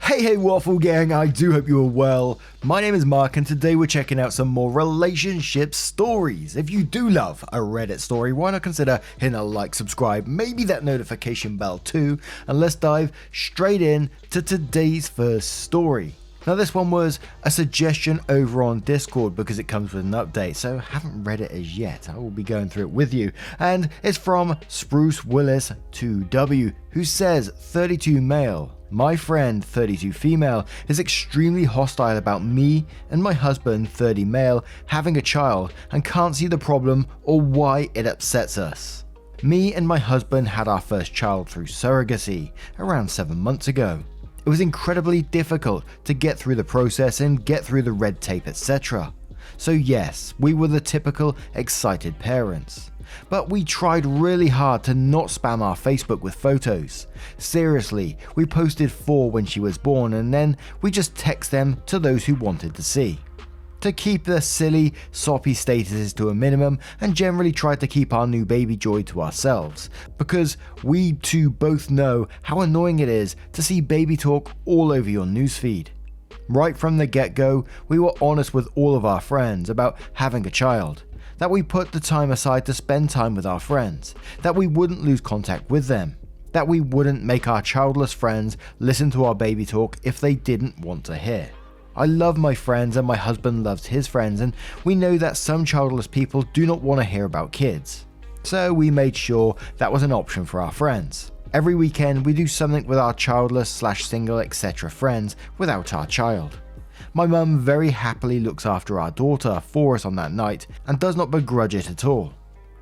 Hey Waffle Gang, I do hope you are well. My name is Mark and today we're checking out some more relationship stories. If you do love a Reddit story, why not consider hitting a like, subscribe, maybe that notification bell too, and let's dive straight in to today's first story. Now this one was a suggestion over on Discord because it comes with an update, so haven't read it as yet. I will be going through it with you. And it's from Spruce Willis 2W, who says 32 male. My friend 32 female is extremely hostile about me and my husband 30 male having a child and can't see the problem or why it upsets us. Me and my husband had our first child through surrogacy around 7 months ago. It was incredibly difficult to get through the process and get through the red tape, etc. So yes, we were the typical excited parents. But we tried really hard to not spam our Facebook with photos. Seriously, we posted 4 when she was born and then we just text them to those who wanted to see. To keep the silly, soppy statuses to a minimum and generally tried to keep our new baby joy to ourselves, because we too both know how annoying it is to see baby talk all over your newsfeed. Right from the get-go, we were honest with all of our friends about having a child, that we put the time aside to spend time with our friends, that we wouldn't lose contact with them, that we wouldn't make our childless friends listen to our baby talk if they didn't want to hear. I love my friends and my husband loves his friends, and we know that some childless people do not want to hear about kids. So we made sure that was an option for our friends. Every weekend we do something with our childless/single etc. friends without our child. My mum very happily looks after our daughter for us on that night and does not begrudge it at all.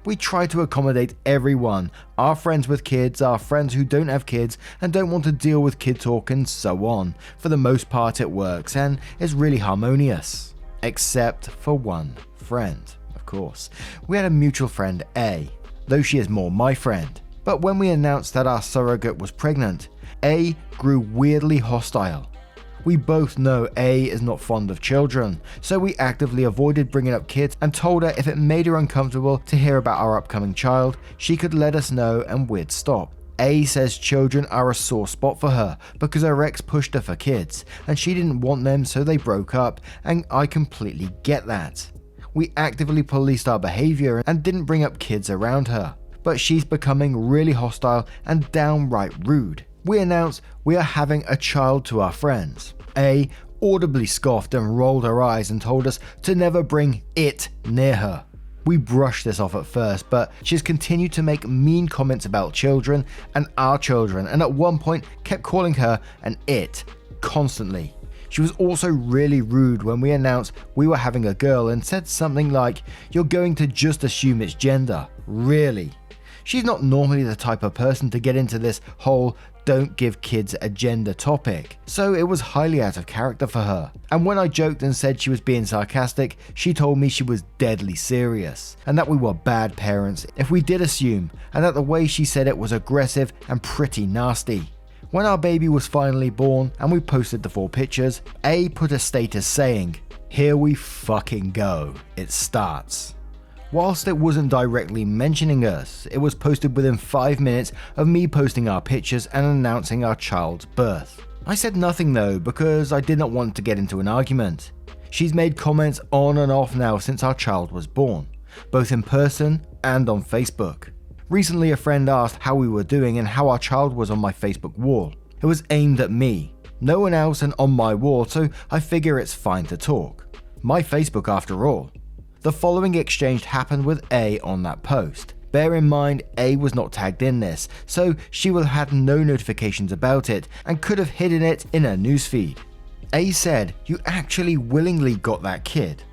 We try to accommodate everyone, our friends with kids, our friends who don't have kids and don't want to deal with kid talk and so on. For the most part it works and is really harmonious. Except for one friend, of course. We had a mutual friend A, though she is more my friend. But when we announced that our surrogate was pregnant, A grew weirdly hostile. We both know A is not fond of children, so we actively avoided bringing up kids and told her if it made her uncomfortable to hear about our upcoming child, she could let us know and we'd stop. A says children are a sore spot for her because her ex pushed her for kids and she didn't want them, so they broke up, and I completely get that. We actively policed our behavior and didn't bring up kids around her, but she's becoming really hostile and downright rude. We announced we are having a child to our friends. A audibly scoffed and rolled her eyes and told us to never bring it near her. We brushed this off at first, but she's continued to make mean comments about children and our children, and at one point kept calling her an it constantly. She was also really rude when we announced we were having a girl and said something like, "You're going to just assume it's gender, really?" She's not normally the type of person to get into this whole don't give kids a gender topic, so it was highly out of character for her. And when I joked and said she was being sarcastic, she told me she was deadly serious, and that we were bad parents if we did assume, and that the way she said it was aggressive and pretty nasty. When our baby was finally born and we posted the 4 pictures, A put a status saying, "Here we fucking go, it starts." Whilst it wasn't directly mentioning us, it was posted within 5 minutes of me posting our pictures and announcing our child's birth. I said nothing though because I did not want to get into an argument. She's made comments on and off now since our child was born, both in person and on Facebook. Recently a friend asked how we were doing and how our child was on my Facebook wall. It was aimed at me, no one else, and on my wall, so I figure it's fine to talk. My Facebook after all. The following exchange happened with A on that post. Bear in mind A was not tagged in this, so she will have had no notifications about it and could have hidden it in her newsfeed. A said, "You actually willingly got that kid?"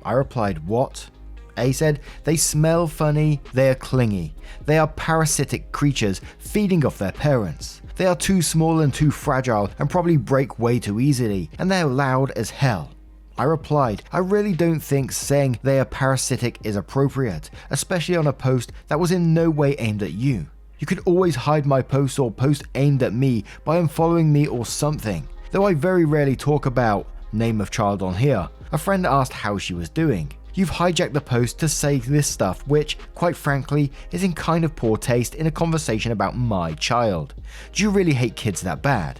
I replied, "What?" A said, "They smell funny, they are clingy, they are parasitic creatures feeding off their parents. They are too small and too fragile and probably break way too easily, and they are loud as hell." I replied, "I really don't think saying they are parasitic is appropriate, especially on a post that was in no way aimed at you. You could always hide my post or post aimed at me by unfollowing me or something, though I very rarely talk about name of child on here." A friend asked how she was doing. You've hijacked the post to say this stuff, which, quite frankly, is in kind of poor taste in a conversation about my child. Do you really hate kids that bad?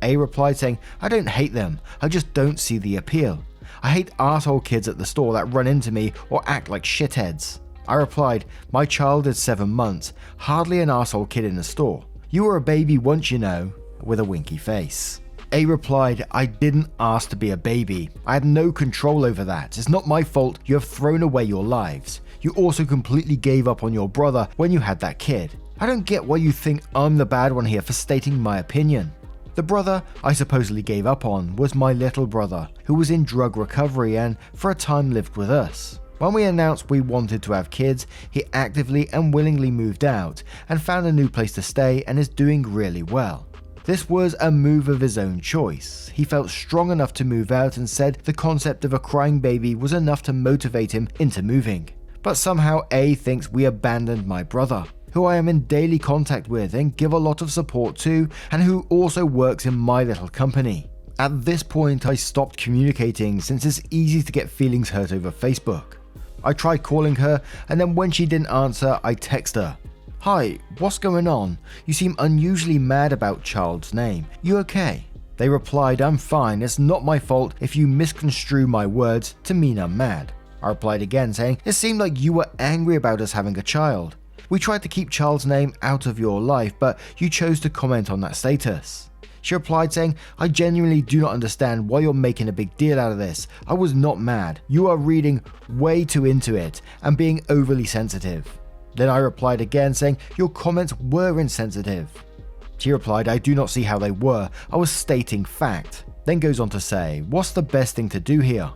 A replied saying, I don't hate them, I just don't see the appeal. I hate arsehole kids at the store that run into me or act like shitheads. I replied, my child is 7 months, hardly an arsehole kid in the store. You were a baby once, you know, with a winky face. A replied, I didn't ask to be a baby. I had no control over that. It's not my fault you have thrown away your lives. You also completely gave up on your brother when you had that kid. I don't get why you think I'm the bad one here for stating my opinion. The brother I supposedly gave up on was my little brother, who was in drug recovery and for a time lived with us. When we announced we wanted to have kids, he actively and willingly moved out and found a new place to stay and is doing really well. This was a move of his own choice. He felt strong enough to move out and said the concept of a crying baby was enough to motivate him into moving. But somehow A thinks we abandoned my brother, who I am in daily contact with and give a lot of support to, and who also works in my little company. At this point, I stopped communicating since it's easy to get feelings hurt over Facebook. I tried calling her, and then when she didn't answer, I text her. Hi, what's going on? You seem unusually mad about child's name. You okay? They replied, I'm fine, it's not my fault if you misconstrue my words to mean I'm mad. I replied again saying, it seemed like you were angry about us having a child. We tried to keep child's name out of your life, but you chose to comment on that status. She replied saying, I genuinely do not understand why you're making a big deal out of this. I was not mad. You are reading way too into it and being overly sensitive. Then I replied again saying, your comments were insensitive. She replied, I do not see how they were. I was stating fact. Then goes on to say, what's the best thing to do here?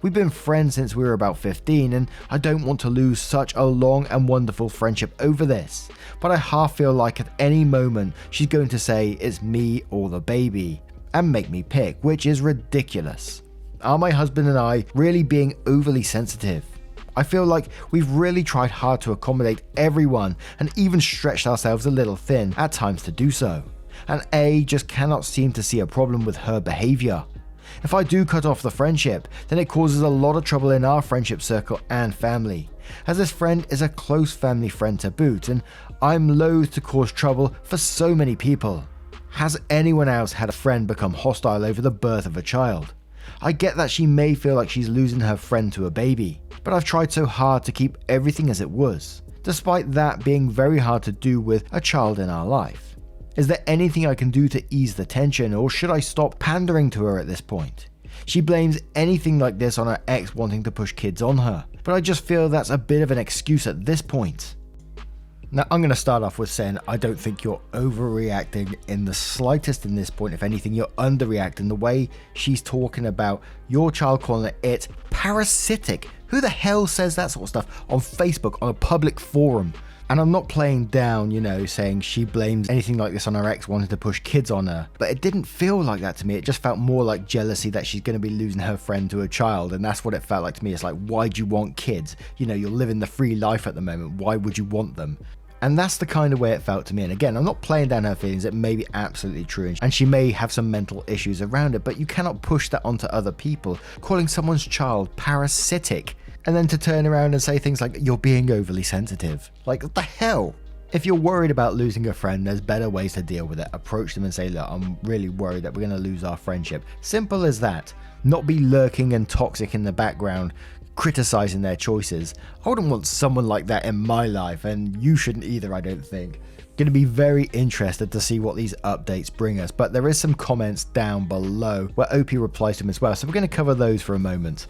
We've been friends since we were about 15 and I don't want to lose such a long and wonderful friendship over this. But I half feel like at any moment she's going to say it's me or the baby and make me pick, which is ridiculous. Are my husband and I really being overly sensitive? I feel like we've really tried hard to accommodate everyone and even stretched ourselves a little thin at times to do so. And A just cannot seem to see a problem with her behavior. If I do cut off the friendship, then it causes a lot of trouble in our friendship circle and family, as this friend is a close family friend to boot, and I'm loath to cause trouble for so many people. Has anyone else had a friend become hostile over the birth of a child? I get that she may feel like she's losing her friend to a baby, but I've tried so hard to keep everything as it was, despite that being very hard to do with a child in our life. Is there anything I can do to ease the tension, or should I stop pandering to her at this point? She blames anything like this on her ex wanting to push kids on her, but I just feel that's a bit of an excuse at this point. Now, I'm going to start off with saying I don't think you're overreacting in the slightest in this point. If anything, you're underreacting. The way she's talking about your child, calling it parasitic. Who the hell says that sort of stuff on Facebook, on a public forum? And I'm not playing down, saying she blames anything like this on her ex wanting to push kids on her. But it didn't feel like that to me. It just felt more like jealousy that she's going to be losing her friend to a child. And that's what it felt like to me. It's like, why do you want kids? You're living the free life at the moment. Why would you want them? And that's the kind of way it felt to me. And again, I'm not playing down her feelings. It may be absolutely true. And she may have some mental issues around it. But you cannot push that onto other people. Calling someone's child parasitic. And then to turn around and say things like, you're being overly sensitive. Like, what the hell? If you're worried about losing a friend, there's better ways to deal with it. Approach them and say, look, I'm really worried that we're going to lose our friendship. Simple as that. Not be lurking and toxic in the background, criticizing their choices. I wouldn't want someone like that in my life, and you shouldn't either, I don't think. Going to be very interested to see what these updates bring us, but there is some comments down below where OP replies to them as well, so we're going to cover those for a moment.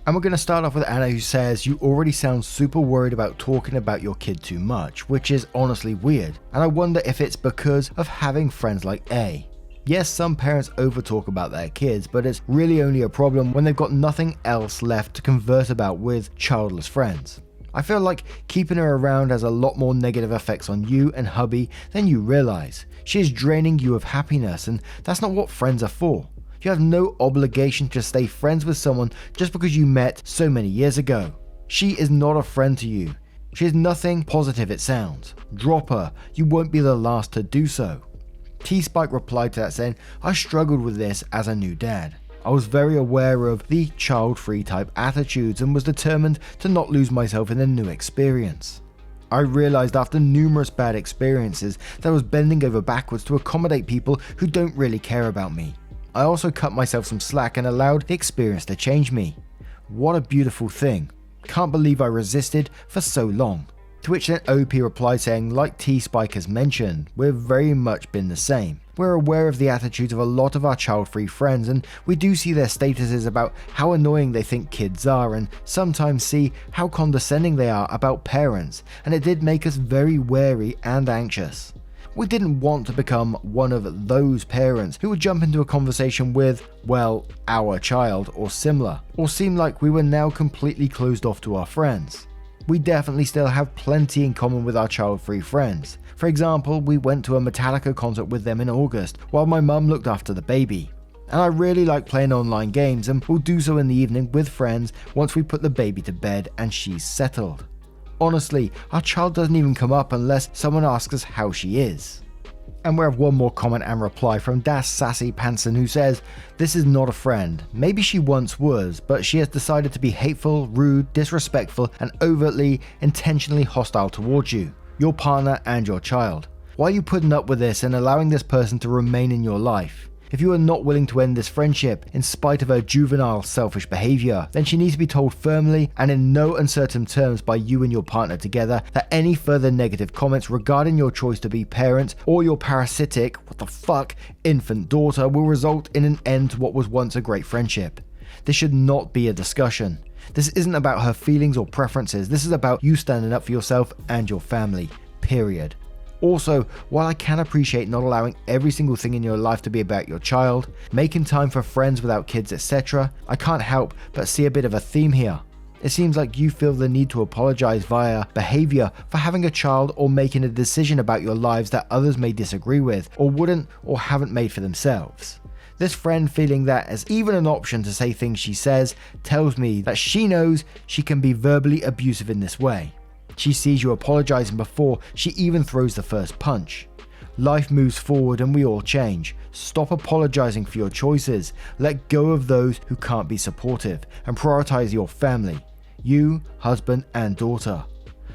And we're going to start off with Anna, who says, you already sound super worried about talking about your kid too much, which is honestly weird. And I wonder if it's because of having friends like A. Yes, some parents overtalk about their kids, but it's really only a problem when they've got nothing else left to converse about with childless friends. I feel like keeping her around has a lot more negative effects on you and hubby than you realize. She is draining you of happiness, and that's not what friends are for. You have no obligation to stay friends with someone just because you met so many years ago. She is not a friend to you. She is nothing positive, it sounds. Drop her. You won't be the last to do so. T-Spike replied to that saying, I struggled with this as a new dad. I was very aware of the child-free type attitudes and was determined to not lose myself in a new experience. I realised after numerous bad experiences that I was bending over backwards to accommodate people who don't really care about me. I also cut myself some slack and allowed the experience to change me. What a beautiful thing. Can't believe I resisted for so long. To which then OP replied saying, like T-Spike has mentioned, we've very much been the same. We're aware of the attitudes of a lot of our child-free friends, and we do see their statuses about how annoying they think kids are, and sometimes see how condescending they are about parents, and it did make us very wary and anxious. We didn't want to become one of those parents who would jump into a conversation with, well, our child or similar, or seem like we were now completely closed off to our friends. We definitely still have plenty in common with our child-free friends. For example, we went to a Metallica concert with them in August while my mum looked after the baby. And I really like playing online games and will do so in the evening with friends once we put the baby to bed and she's settled. Honestly, our child doesn't even come up unless someone asks us how she is. And we have one more comment and reply from Das Sassy Panson, who says, this is not a friend. Maybe she once was, but she has decided to be hateful, rude, disrespectful, and overtly, intentionally hostile towards you, your partner, and your child. Why are you putting up with this and allowing this person to remain in your life? If you are not willing to end this friendship in spite of her juvenile, selfish behavior, then she needs to be told firmly and in no uncertain terms by you and your partner together that any further negative comments regarding your choice to be parent or your parasitic, infant daughter will result in an end to what was once a great friendship. This should not be a discussion. This isn't about her feelings or preferences. This is about you standing up for yourself and your family. Period. Also, while I can appreciate not allowing every single thing in your life to be about your child, making time for friends without kids, etc., I can't help but see a bit of a theme here. It seems like you feel the need to apologize via behavior for having a child or making a decision about your lives that others may disagree with or wouldn't or haven't made for themselves. This friend feeling that as even an option to say things she says tells me that she knows she can be verbally abusive in this way. She sees you apologizing before she even throws the first punch. Life moves forward and we all change. Stop apologizing for your choices. Let go of those who can't be supportive and prioritize your family. You, husband and daughter.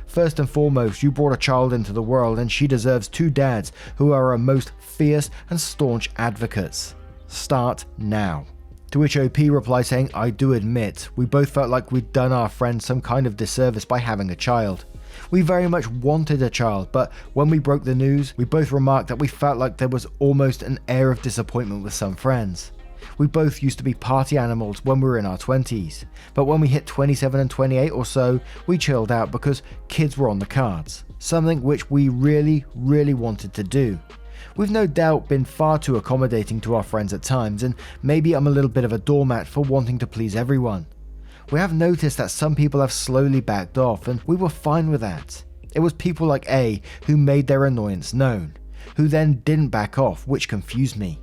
First and foremost, you brought a child into the world and she deserves two dads who are her most fierce and staunch advocates. Start now. To which OP replied saying, I do admit, we both felt like we'd done our friend some kind of disservice by having a child. We very much wanted a child, but when we broke the news, we both remarked that we felt like there was almost an air of disappointment with some friends. We both used to be party animals when we were in our 20s, but when we hit 27 and 28 or so, we chilled out because kids were on the cards, something which we really wanted to do. We've no doubt been far too accommodating to our friends at times, and maybe I'm a little bit of a doormat for wanting to please everyone. We have noticed that some people have slowly backed off, and we were fine with that. It was people like A who made their annoyance known, who then didn't back off, which confused me.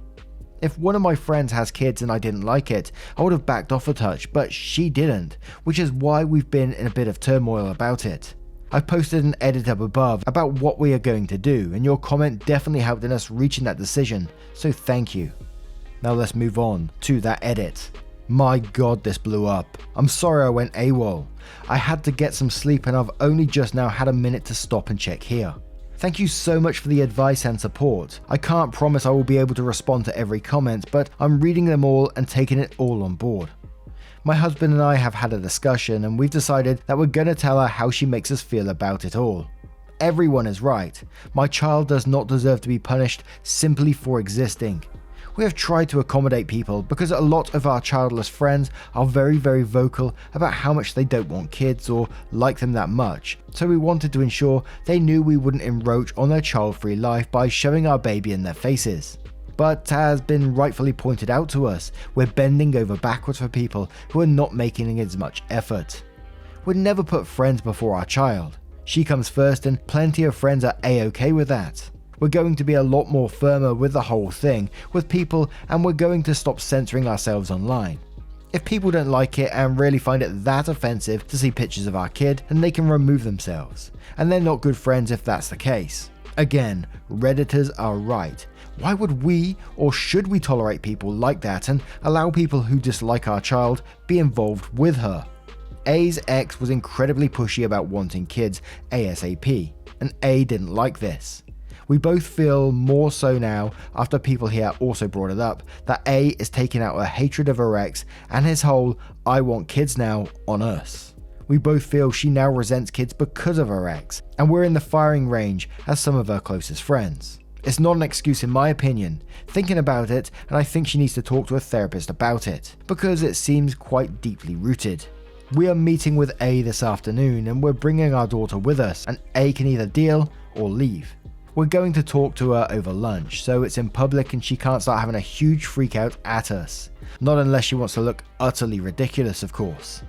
If one of my friends has kids and I didn't like it, I would have backed off a touch, but she didn't, which is why we've been in a bit of turmoil about it. I've posted an edit up above about what we are going to do, and your comment definitely helped in us reaching that decision, so thank you. Now let's move on to that edit. My god, this blew up. I'm sorry I went AWOL. I had to get some sleep and I've only just now had a minute to stop and check here. Thank you so much for the advice and support. I can't promise I will be able to respond to every comment, but I'm reading them all and taking it all on board. My husband and I have had a discussion and we've decided that we're going to tell her how she makes us feel about it all. Everyone is right. My child does not deserve to be punished simply for existing. We have tried to accommodate people because a lot of our childless friends are very vocal about how much they don't want kids or like them that much, so we wanted to ensure they knew we wouldn't encroach on their child-free life by shoving our baby in their faces. But as been rightfully pointed out to us, we're bending over backwards for people who are not making as much effort. We'd never put friends before our child. She comes first and plenty of friends are a-okay with that. We're going to be a lot more firmer with the whole thing with people, and we're going to stop censoring ourselves online. If people don't like it and really find it that offensive to see pictures of our kid, then they can remove themselves. And they're not good friends if that's the case. Again, Redditors are right. Why would we or should we tolerate people like that and allow people who dislike our child be involved with her? A's ex was incredibly pushy about wanting kids ASAP, and A didn't like this. We both feel more so now, after people here also brought it up, that A is taking out a hatred of her ex and his whole "I want kids now" on us. We both feel she now resents kids because of her ex, and we're in the firing range as some of her closest friends. It's not an excuse in my opinion, thinking about it, and I think she needs to talk to a therapist about it, because it seems quite deeply rooted. We are meeting with A this afternoon, and we're bringing our daughter with us, and A can either deal or leave. We're going to talk to her over lunch, so it's in public and she can't start having a huge freak out at us. Not unless she wants to look utterly ridiculous, of course.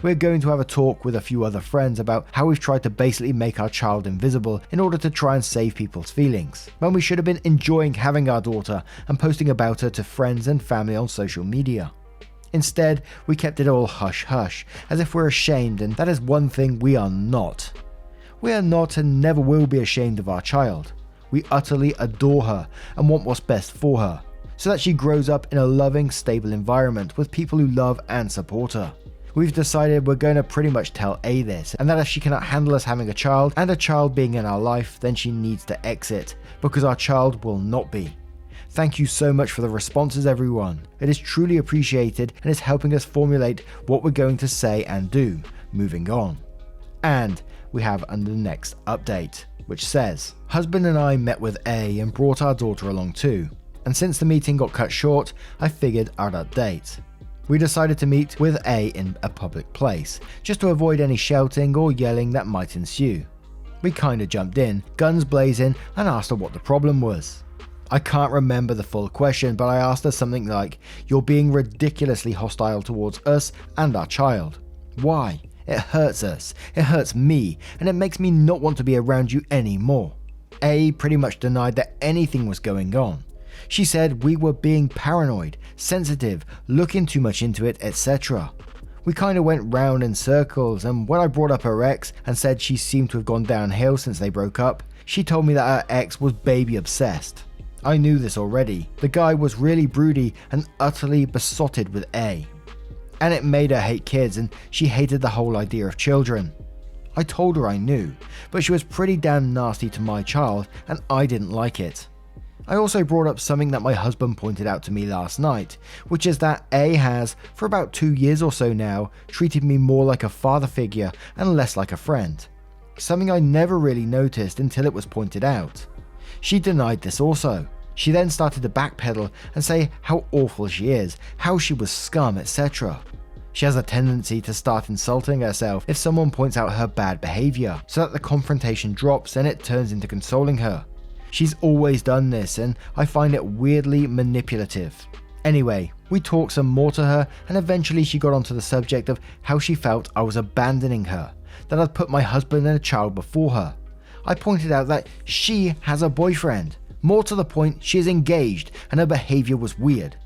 We're going to have a talk with a few other friends about how we've tried to basically make our child invisible in order to try and save people's feelings, when we should have been enjoying having our daughter and posting about her to friends and family on social media. Instead, we kept it all hush-hush, as if we're ashamed, and that is one thing we are not. We are not and never will be ashamed of our child. We utterly adore her and want what's best for her, so that she grows up in a loving, stable environment with people who love and support her. We've decided we're going to pretty much tell A this, and that if she cannot handle us having a child and a child being in our life, then she needs to exit, because our child will not be. Thank you so much for the responses, everyone. It is truly appreciated and is helping us formulate what we're going to say and do moving on. And we have under the next update, which says, husband and I met with A and brought our daughter along too, and since the meeting got cut short, I figured I'd update. We decided to meet with A in a public place, just to avoid any shouting or yelling that might ensue. We kinda jumped in, guns blazing, and asked her what the problem was. I can't remember the full question, but I asked her something like, "You're being ridiculously hostile towards us and our child. Why? It hurts us, it hurts me, and it makes me not want to be around you anymore." A pretty much denied that anything was going on. She said we were being paranoid, sensitive, looking too much into it, etc. We kinda went round in circles, and when I brought up her ex and said she seemed to have gone downhill since they broke up, she told me that her ex was baby obsessed. I knew this already. The guy was really broody and utterly besotted with A. And it made her hate kids, and she hated the whole idea of children. I told her I knew, but she was pretty damn nasty to my child, and I didn't like it. I also brought up something that my husband pointed out to me last night, which is that A has, for about 2 years or so now, treated me more like a father figure and less like a friend. Something I never really noticed until it was pointed out. She denied this also. She then started to backpedal and say how awful she is, how she was scum, etc. She has a tendency to start insulting herself if someone points out her bad behavior, so that the confrontation drops and it turns into consoling her. She's always done this, and I find it weirdly manipulative. Anyway, we talked some more to her, and eventually she got onto the subject of how she felt I was abandoning her, that I'd put my husband and a child before her. I pointed out that she has a boyfriend. More to the point, she is engaged and her behavior was weird.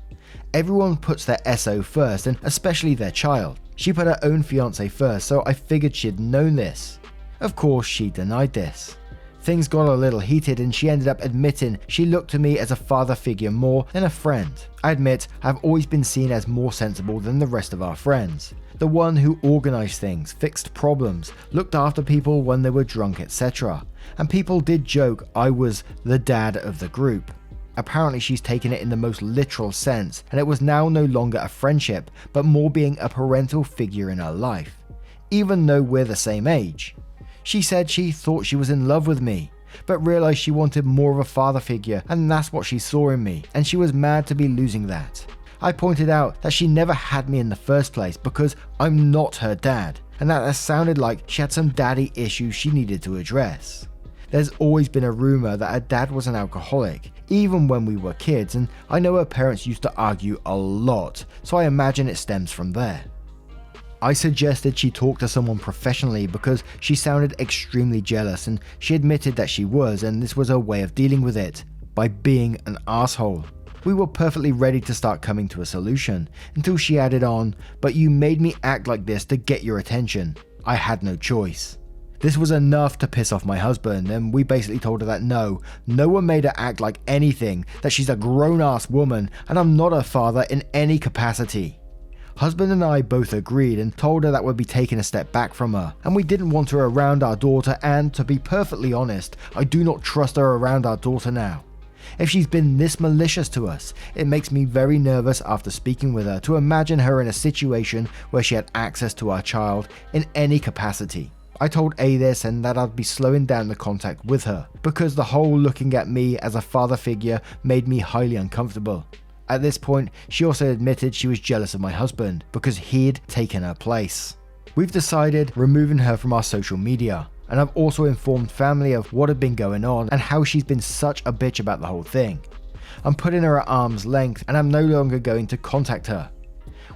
Everyone puts their SO first, and especially their child. She put her own fiance first, so I figured she'd known this. Of course, she denied this. Things got a little heated and she ended up admitting she looked to me as a father figure more than a friend. I admit I've always been seen as more sensible than the rest of our friends. The one who organised things, fixed problems, looked after people when they were drunk, etc. And people did joke I was the dad of the group. Apparently she's taken it in the most literal sense, and it was now no longer a friendship, but more being a parental figure in her life, even though we're the same age. She said she thought she was in love with me, but realised she wanted more of a father figure, and that's what she saw in me, and she was mad to be losing that. I pointed out that she never had me in the first place because I'm not her dad, and that sounded like she had some daddy issues she needed to address. There's always been a rumour that her dad was an alcoholic, even when we were kids, and I know her parents used to argue a lot, so I imagine it stems from there. I suggested she talk to someone professionally because she sounded extremely jealous, and she admitted that she was, and this was her way of dealing with it, by being an asshole. We were perfectly ready to start coming to a solution, until she added on, "But you made me act like this to get your attention. I had no choice." This was enough to piss off my husband, and we basically told her that no one made her act like anything, that she's a grown-ass woman, and I'm not her father in any capacity. Husband and I both agreed and told her that we'd be taking a step back from her, and we didn't want her around our daughter, and to be perfectly honest, I do not trust her around our daughter now. If she's been this malicious to us, it makes me very nervous after speaking with her to imagine her in a situation where she had access to our child in any capacity. I told A this and that I'd be slowing down the contact with her, because the whole looking at me as a father figure made me highly uncomfortable. At this point, she also admitted she was jealous of my husband because he'd taken her place. We've decided removing her from our social media, and I've also informed family of what had been going on and how she's been such a bitch about the whole thing. I'm putting her at arm's length and I'm no longer going to contact her.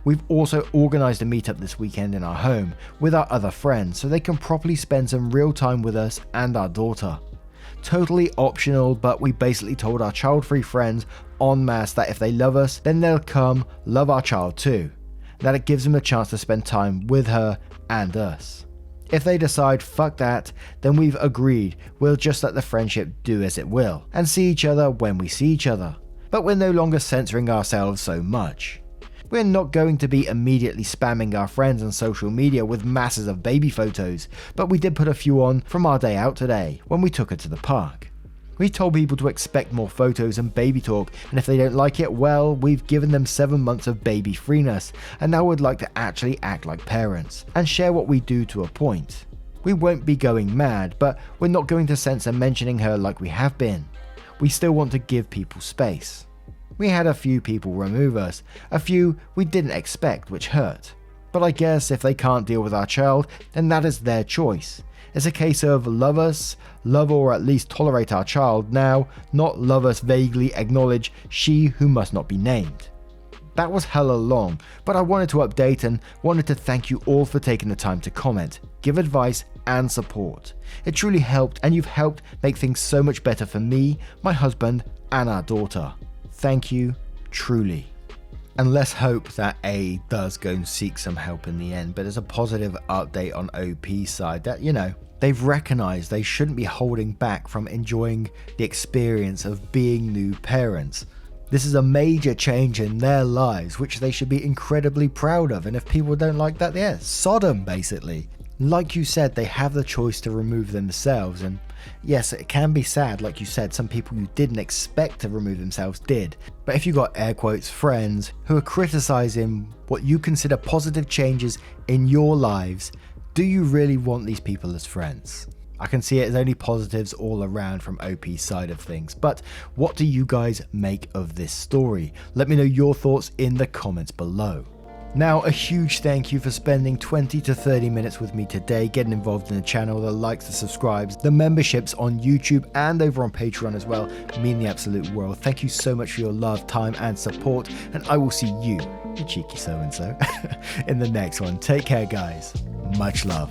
We've also organised a meetup this weekend in our home with our other friends so they can properly spend some real time with us and our daughter. Totally optional, but we basically told our child-free friends en masse that if they love us, then they'll come love our child too. That it gives them a chance to spend time with her and us. If they decide fuck that, then we've agreed we'll just let the friendship do as it will and see each other when we see each other. But we're no longer censoring ourselves so much. We're not going to be immediately spamming our friends on social media with masses of baby photos, but we did put a few on from our day out today when we took her to the park. We told people to expect more photos and baby talk, and if they don't like it, well, we've given them 7 months of baby freeness, and now we'd like to actually act like parents and share what we do to a point. We won't be going mad, but we're not going to censor mentioning her like we have been. We still want to give people space. We had a few people remove us, a few we didn't expect, which hurt. But I guess if they can't deal with our child, then that is their choice. It's a case of love us, love or at least tolerate our child now, not love us vaguely acknowledge she who must not be named. That was hella long, but I wanted to update and wanted to thank you all for taking the time to comment, give advice and support. It truly helped, and you've helped make things so much better for me, my husband and our daughter. Thank you, truly. And let's hope that A does go and seek some help in the end, but there's a positive update on OP's side that, they've recognized they shouldn't be holding back from enjoying the experience of being new parents. This is a major change in their lives, which they should be incredibly proud of, and if people don't like that, yeah, sod 'em basically. Like you said, they have the choice to remove themselves, and yes, it can be sad, like you said, some people you didn't expect to remove themselves did. But if you got air quotes friends who are criticizing what you consider positive changes in your lives, do you really want these people as friends? I can see it as only positives all around from OP's side of things, but what do you guys make of this story? Let me know your thoughts in the comments below. Now, a huge thank you for spending 20 to 30 minutes with me today, getting involved in the channel. The likes, the subscribes, the memberships on YouTube and over on Patreon as well mean the absolute world. Thank you so much for your love, time and support, and I will see you, you cheeky so-and-so, in the next one. Take care, guys. Much love.